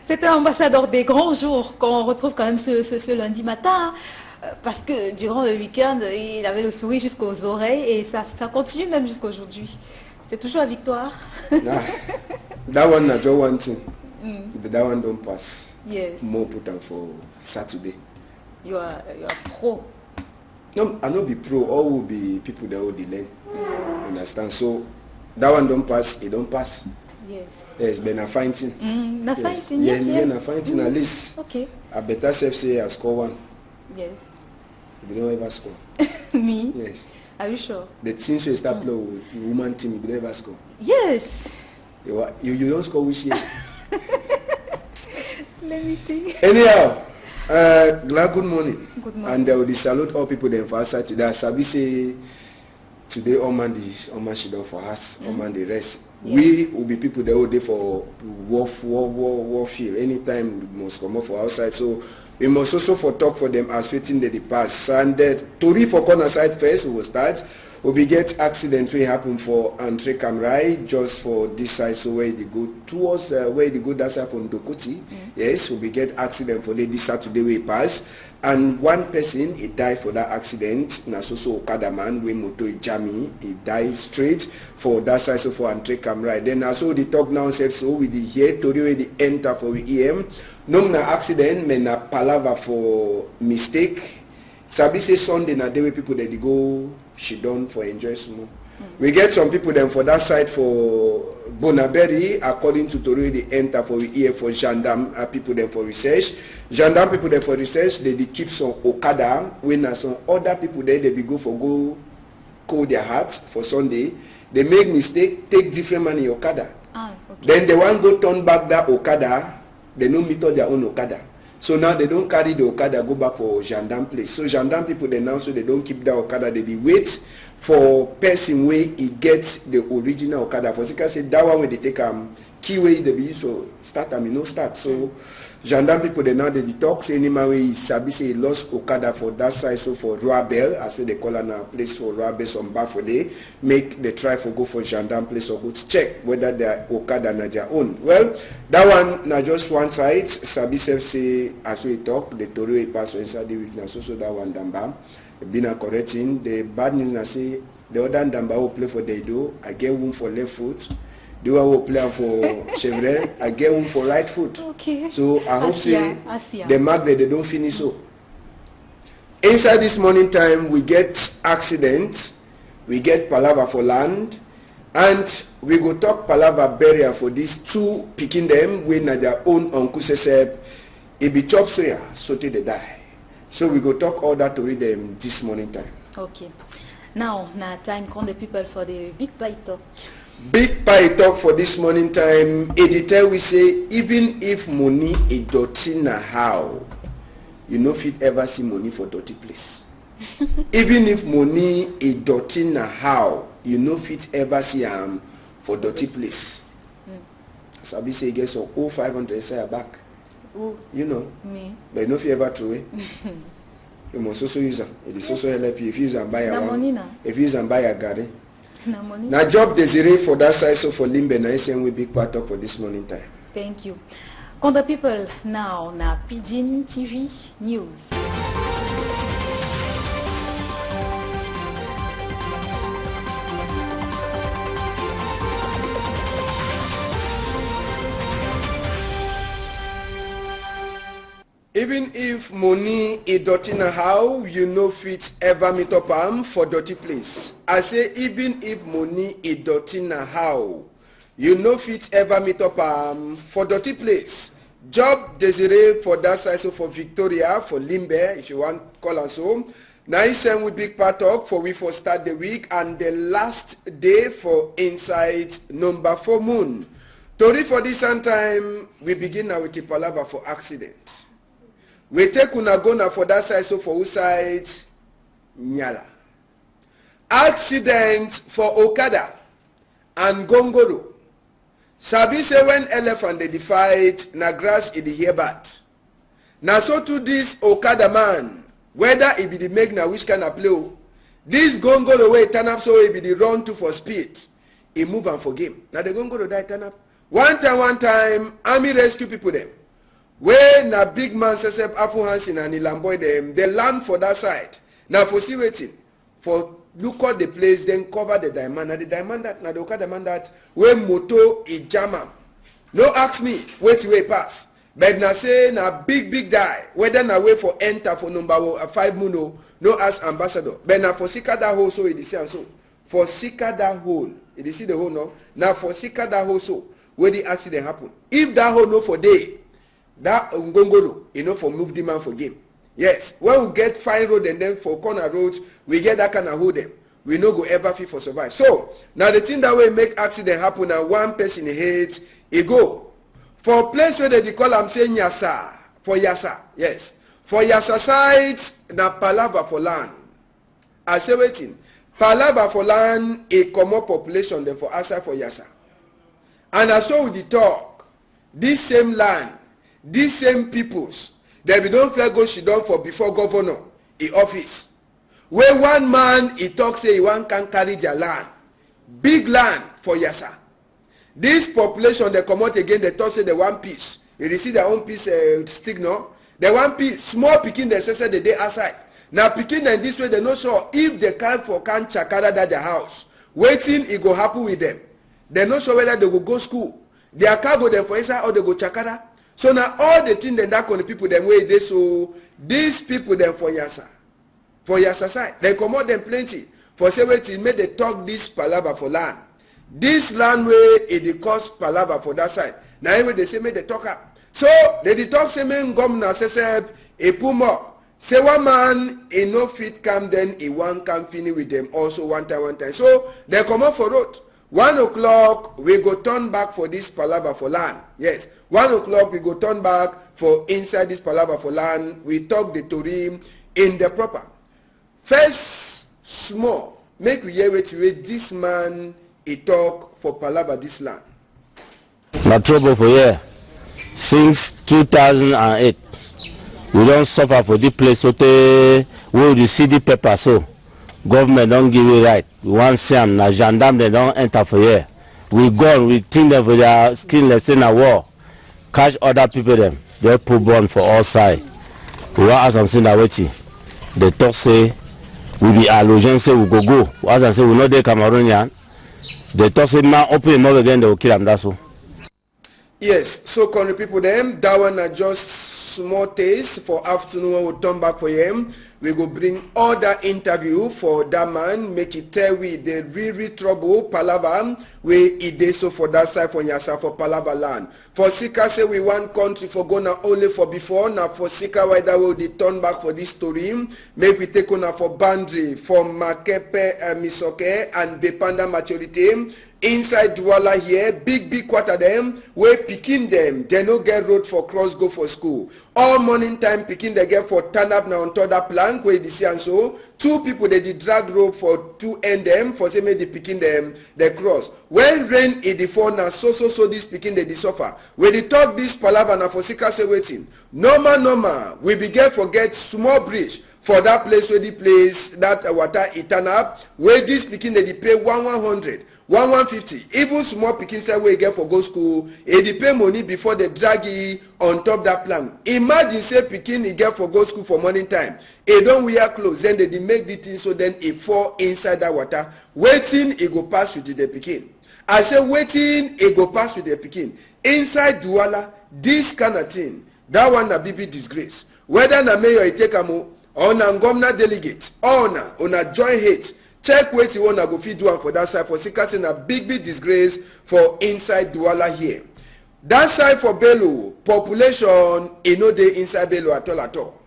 C'était ambassadeur des grands jours qu'on retrouve quand même ce lundi matin. Parce que durant le week-end, il avait le sourire jusqu'aux oreilles et ça continue même jusqu'à aujourd'hui. C'est toujours la victoire. Nah, that one not just one thing. But that one don't pass. Yes. More important for Saturday. You are pro. No, I not be pro. All will be people that will learn. Understand? So that one don't pass. It don't pass. Yes. Yes, been a fighting. Na fighting. Yes, Yes. a fighting at least. Okay. I better self say I score one. Yes. You don't ever score. Me? Yes. Are you sure? The teams you start play with the woman team, you don't ever score. Yes. You don't score which year? Let me think. Anyhow, good morning. Good morning. And I will salute all people then for us today. Sabi say today all man she done for us, all man the rest. Yes. We will be people that will there for war field. Anytime we must come up for outside. So we must also for talk for them as waiting the past. And Tori for corner side first, we will start. We get accident will happen for Andre Kamrai just for this side, so where they go towards where they go that side from Dokoti. Yes, we get accident for this Saturday we pass, and one person he died for that accident. Na so Okada man we moto Jami he died straight for that side, so for Andre Kamrai. Then also the talk now said so with the here Tori where the enter for EM. No na accident, me na palava for mistake. Sabi say Sunday na day where people that they go she done for enjoy small. We get some people then for that side for Bonaberry, according to Tori they enter for here for gendarme people then for research. Gendarme people then for research they keep some Okada when some other people there they be go cool their hearts for Sunday. They make mistake, take different money Okada. Okay. Then they want go turn back that Okada, they no meet all their own Okada. So now they don't carry the Okada, go back for gendarme place. So gendarme people they now so they don't keep that Okada, they wait for person where he gets the original Okada. For Sika say that one where they take key way they be so start no start. So gendarme people they now they talk say anyway way Sabi say he lost Okada for that side, so for Roabel, as well they call on a place for Roabel some bar for day, make the try for go for gendarme place or go to check whether their Okada na their own. Well, that one na just one side. Sabi self say as we talk, the Tori pass inside the week now, so that one Damba. Been a correcting. The bad news I say the other Damba will play for Deido. I get room for left foot. The one will play for Chevrolet. I get room for right foot. Okay. So I hope say Asia. the mark that they don't finish so. Inside this morning time we get accident, we get palava for land, and we go talk palava burial for these two picking them when their own uncle says it be chop soya, so till they die. So we go talk all that to read them this morning time. Okay. Now time call the people for the big pie talk. Big pie talk for this morning time. Editor we say even if money is dirty na how, you know fit ever see money for dirty place. Even if money is dirty na how, you know fit ever see for dirty place. Sabi say get some 500 say back. Ooh. You know. Me. But you know if you ever throw it. You must also use them. It is also help you if you use and buy a one. If you use and buy a garden. Now job Desiree for that side, so for Limbe na same we big part talk for this morning time. Thank you. Con the people now na Pidgin TV News. Even if money is dirty na how, you know fit ever meet up for dirty place. I say even if money is dirty na how, you know fit ever meet up for dirty place. Job Desiree for that side, so for Victoria, for Limbe, if you want call us home. Now same with big part talk for we for start the week and the last day for inside number 4 moon. Tori for this time we begin now with the palava for accident. We take una go na for that side, so for who side? Nyala. Accident for Okada and Gongoro. Sabi say when elephant they fight, na grass in the hear bat. Na so to this Okada man, whether it be the make na which kind of play, this Gongoro way turn up so it be the run to for speed. He move and for game. Now the Gongoro die turn up. One time, army rescue people them. When a big man says Afu Hansen and Ilamboy them, they land for that side. Now for see waiting. For look at the place, then cover the diamond. Now the diamond that, now the oka diamond that, when moto is jam. No ask me, wait pass. But now say na big die. Whether na wait for enter for number 5 muno, no ask ambassador. But now for sika that hole so it is so. For sika that hole, it is see the hole no. Now for sika that hole so, where the accident happen. If that hole no for day, that ngongoro, for move the man for game. Yes, when we get fine road and then for corner roads, we get that kind of hold them. We no go ever fit for survive. So now the thing that will make accident happen and one person hates, it go. For place where they call am say Yasa, for Yasa, yes. For Yasa side, na palava for land. I say waiting. Palava for land, a common population then for outside for Yasa. And I saw with the talk, this same land, these same peoples, they be don't fair go she done for before governor in office. Where one man he talk say he one can carry their land. Big land for Yasa. This population they come out again, they talk say the one piece. You receive their own piece stick no. The one piece, small picking they say the day outside. Now picking them this way, they not sure if they can chakara that their house. Waiting it go happen with them. They not sure whether they will go school. Their car go them for inside or they go chakara. So now all the things that kind of people them way they so these people them for Yasa. For Yasa side. They come out them plenty. For say waiting make they talk this palava for land. This land way it cost palava for that side. Now anyway they say make they talk up. So they talk say men governor say a puma. Say one man he no fit come then he one company with them also one time. So they come out for road. 1 o'clock we go turn back for this palava for land. Yes. 1 o'clock we go turn back for inside this palava for land. We talk the Tory in the proper. First small. Make we hear wait this man he talk for palava this land. My trouble for here since 2008. We don't suffer for this place so they will you see the paper so government don't give you right. We want Sam na gendarme they don't enter for here. We gone, we think them for their skin let's say na war. Catch other people them. They put bond for all sides. We want ask something that waiting. They talk say we be allogen say we go. As I say we know they Cameroonian. They talk say man open him up again they will kill them that's all. Yes, so country people them that one are just small taste for afternoon when we turn back for him. We go bring other interview for that man, make it tell we the really trouble palava we it dey so for that side for Yasa for palava land. For Sika say we want country for go na only for before now for Sika why that will turn back for this story. Make we take on for boundary for Makepe Misoke and Bepanda maturity. Inside Douala here, big quarter them, we picking them, they no get road for cross go for school. All morning time picking they get for turn up now on top that plank where they see and so. 2 people they did drag rope for 2 end them, for say me they picking them, they cross. When rain in the fall now so this picking they suffer. When they talk this palava na for Sika say waiting. Normal, we begin forget small bridge. For that place where the place that water it turn up, where this picking they pay 100, 150. Even small picking say where you get for go school, they pay money before they drag it on top that plan. Imagine say picking he get for go school for morning time. They don't wear clothes, then they make the thing so then it fall inside that water. Waiting it go pass with the picking. I say waiting it go pass with the picking. Inside Douala, this kind of thing, that one na BB disgrace. Whether na mayor it take a or na governor delegate or na join hate check wetin you wanna go fit do am for that side for Sika say na big disgrace for inside Douala here. That side for Bello population e no dey inside Bello at all.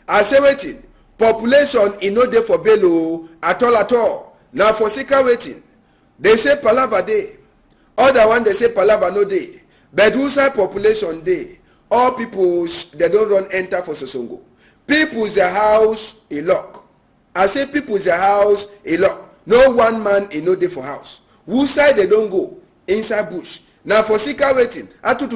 I say wetin population e no dey for Bello at all. Na for Sika wetin they say palava dey, other one they say palava no dey, but who side population dey? All people they don't run enter for Sosongo. People's their house a lock. I say people's their house a lock. No one man in no day for house. Who side they don't go? Inside bush. Now for Sika waiting. Outside,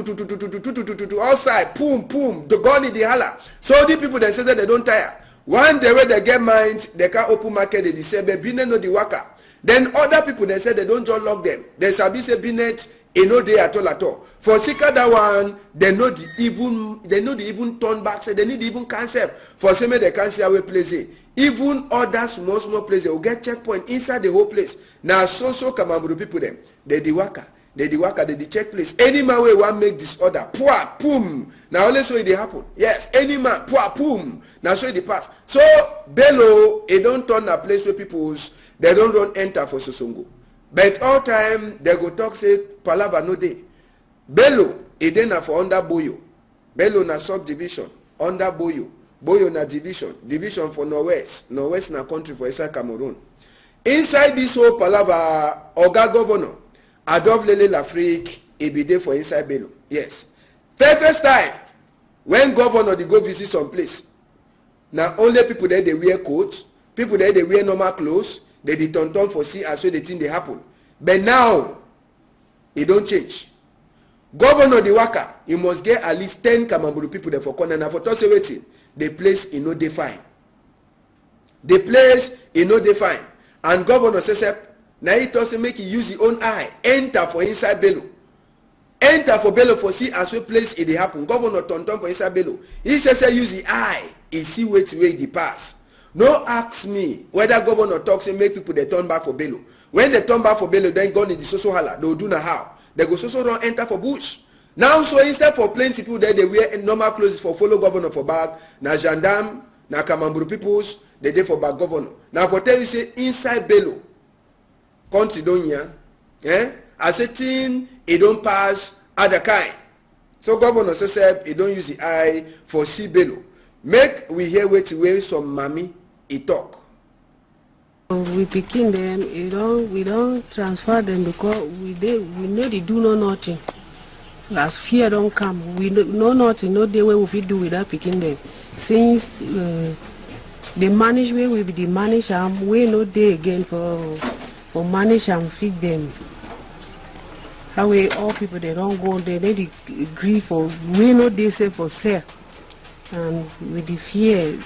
boom, the gun in the holler. So the people they say that they don't tire. One day when they get mind, they can open market, they say, baby, no the worker. Then other people, they said they don't just lock them. They sabi say Binet, no day at all. For Sika that one, they know the even turn back, say they need even cancel. For some they cancel away place. Even other small place, they will get checkpoint inside the whole place. Now so Kamamburu people them, they the waka, they the check place. Any man way want make disorder, pua, boom. Now only so it happen. Yes, any man, pua, boom. Now so it pass. So Bello, it don't turn a place where people's they don't run enter for Sosongo. But all time they go talk say palava no day. Bello, it then for under Boyo. Bello na subdivision under Boyo. Boyo na division for Northwest na country for inside Cameroon. Inside this whole palava, Oga Governor Adolphe Lele Lafrique e be there for inside Bello. Yes. First time when governor they go visit some place, now only people there they wear coats, people there they wear normal clothes, they turn for see as well the thing they happen. But now it don't change. Governor the waka, you must get at least 10 Kamamburu people there for corner. Now for toss waiting, the place is no define. The place is no define. And governor says, now he does make you use his own eye, enter for inside Bello. Enter for Bello for see as well place it happen. Governor turn for inside Bello. He says use the eye, he see where to wait the pass. No ask me whether governor talks and make people they turn back for Bello. When they turn back for Bello, then go in the social hala. They will do now how. They go so run enter for bush. Now so instead for plenty people there they wear normal clothes for follow governor for bag. Na gendarme, na Kamamburu peoples, they dey for bag governor. Now for tell you say inside Bello, country don't hear, as a thing it don't pass other kind. So governor says he don't use the eye for see Bello. Make we hear wait some mommy he talk. We picking them, we don't transfer them because we know they do know nothing. As fear don't come, we know nothing, no day where we fit do without picking them. Since the management will be the manage we no day again for manage and feed them. That way all people they don't go there, they agree for we no day say for sale. And with the fear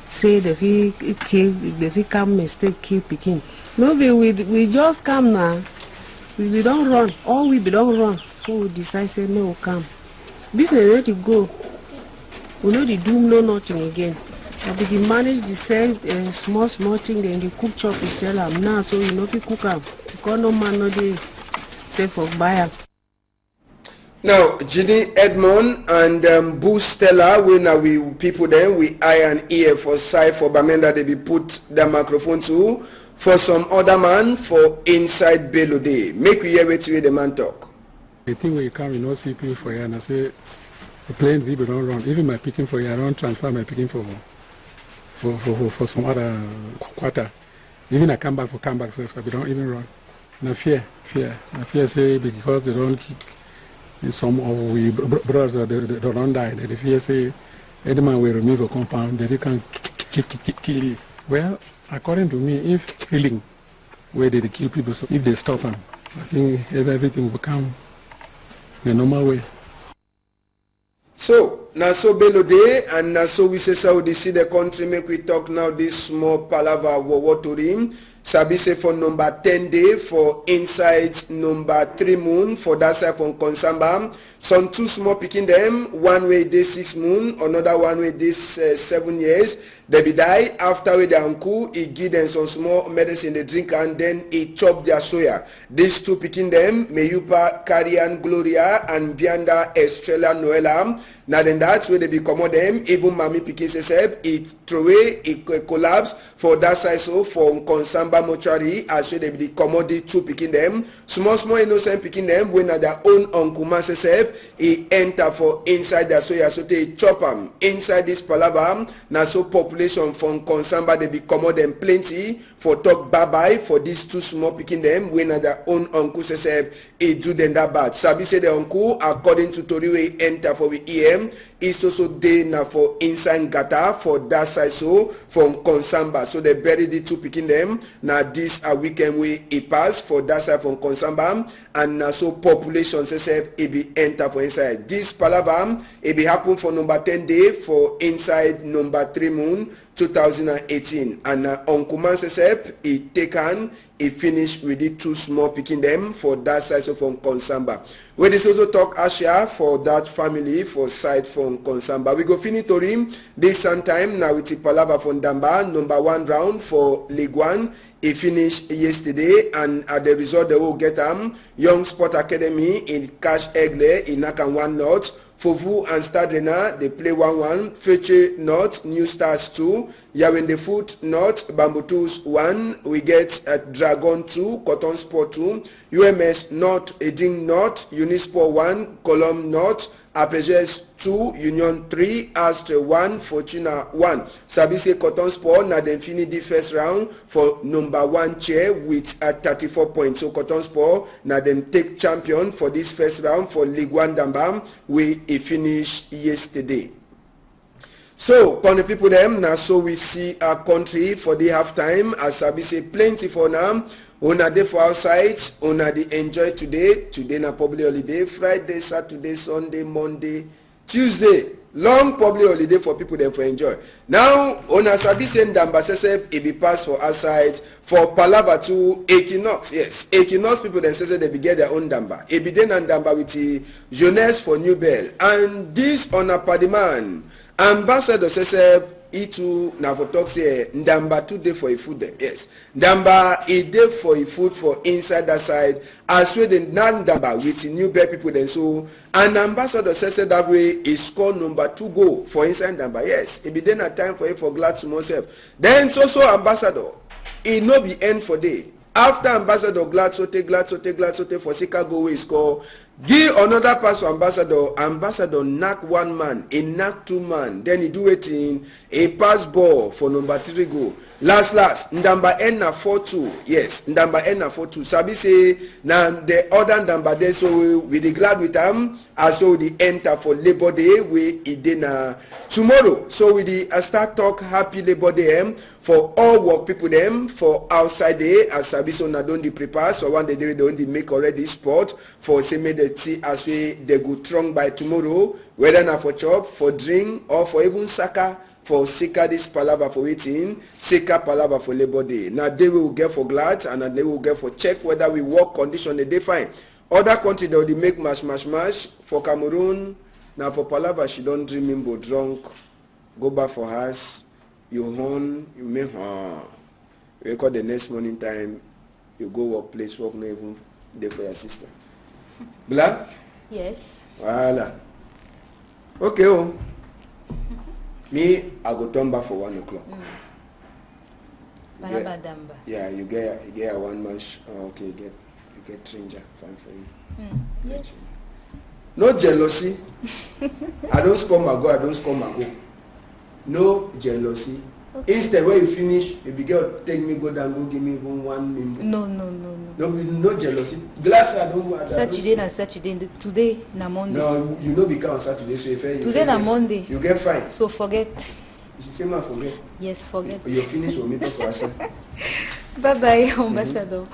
say the fi come mistake keep picking. No, we just come now. We don't run. All we don't run. So we decide say no we come. Business ready to go. We know the doom no nothing again. But we manage the sell small thing then the cook chop we sell them now. So you know if you cook them because no man no dey say for buyer. Now, Ginny Edmond and Boo Stella, we people then, we eye and ear for side for Bamenda, they be put the microphone to for some other man for inside Bello Day. Make we hear it to the man talk. The thing where you come, you know, see people for here and I say, the plain people don't run. Even my picking for here, I don't transfer my picking for some other quarter. Even I come back for comeback, so we don't even run. Now fear. I fear say because they don't kick. Some of we brothers they don't die. They fear say any man will remove a compound, they can kill you. Well, according to me, if killing where they kill people, so if they stop them, I think everything will come the normal way. So now so Bello Day and now so we say so they see the country make we talk now this small palava water Sabi say for number 10 day for inside number 3 moon for that side from Konsamba. Some 2 small picking them, one way day 6 moon, another one way this 7 years. They be die after with the uncle, he give them some small medicine they drink and then he chop their soya. These 2 picking them, Meyupa, Karian, Gloria and Bianda, Estrella, Noela. Now then that's where they be come them. Even Mami picking says he throw away, he collapse for that side so from Konsamba mortuary as well they be commodity 2 picking them. Small innocent picking them when at their own uncle Masesef he enter for inside their soya so they chop them inside this palava. Now so population from Konsamba they be commod them plenty for talk bye bye for these 2 small picking them when at their own uncle Sesef he do them that bad. Sabi say the uncle according to Toriwe enter for the EM is also day now for inside Gata for that side so from Konsamba so they bury the 2 picking them. Now this a weekend way it pass for that side from Konsamba and now so population says it be enter for inside this palava it be happen for number 10 day for inside number 3 moon 2018. And on Kuman Sesep, he taken, he finished with the 2 small picking them for that side of from Konsamba. We this also talk Asia for that family for side from Konsamba. We go finish to him this sometime now with the Palava from Damba, number 1 round for League 1. He finished yesterday, and at the result they will get Young Sport Academy in Cash Egle in Nakan 1 North. Fovu and Stadrena, they play 1-1. Feche North, New Stars 2. Yawende Foot North, Bambutus 1. We get Dragon 2, Cotton Sport 2. UMS North, Eding North, Unisport 1, Column North. Apejes 2, Union 3, Astre 1, Fortuna 1. Sabise Cotton Sport na dem finish the first round for number 1 chair with 34 points. So Cotton Sport na dem take champion for this first round for League 1 Dambam. We finish yesterday. So, for the people them, now so we see our country for the halftime. As I say, plenty for now. Una day for outside, una dey enjoy today. Today na public holiday. Friday, Saturday, Sunday, Monday, Tuesday. Long public holiday for people them for enjoy. Now, una sabi say Ndamba Sesep e be pass for outside for Palava to Equinox. Yes, Equinox people them say they be get their own Ndamba. E be den and Ndamba with the Jeunesse for New Bell. And this on a padiman. Ambassador Sesep itu na for talk say Ndamba today for a food them. Yes, Ndamba a day for a food for inside that side as well the Ndamba with the New Bell people then so and Ambassador Sesep that way is score number 2 goal for inside Ndamba. Yes, it be then a time for it for glad to myself. Then so Ambassador it no be end for day. After Ambassador glad sote for Chicago way score. Give another pass to Ambassador knock 1 man, he knock 2 man, then he do it in a pass ball for number 3 goal. Last, Ndamba end na 4-2. Yes, Ndamba end na 4-2. Sabi say, now the other Ndamba there, so we dey glad with them, as so we enter for Labor Day, we dey na tomorrow. So we dey start talk happy Labor Day for all work people them, for outside day, as Sabi so na don dey prepare, so one day they don dey make already sport, for say make see as we they go strong by tomorrow, whether na for chop, for drink, or for even soccer, for Sika this palava for waiting, Sika palava for Labor Day. Now they will get for glad and they will get for check whether we work condition they fine. Other country they will make mash. For Cameroon, now for palava she don't dream him drunk, go back for house, you home, you make you call the next morning time, you go workplace, work not even there for your sister. Blah? Yes. Voila. Okay, oh. Me, I go turn back for 1 o'clock. Palava Damba. Yeah, you get a 1 man. Okay, you get stranger. Fine for you. Yes. No jealousy. I don't score my goal. No jealousy. Okay. Instead, when you finish, if you get take me go down, go give me even 1 minute. No. No jealousy. Glass I don't want. Saturday, today na Monday. No, you know become on Saturday, so if today na Monday. You get fine. So forget. You say man forget. Yes, forget. You finish, we'll meet up for us. Bye bye, Ambassador.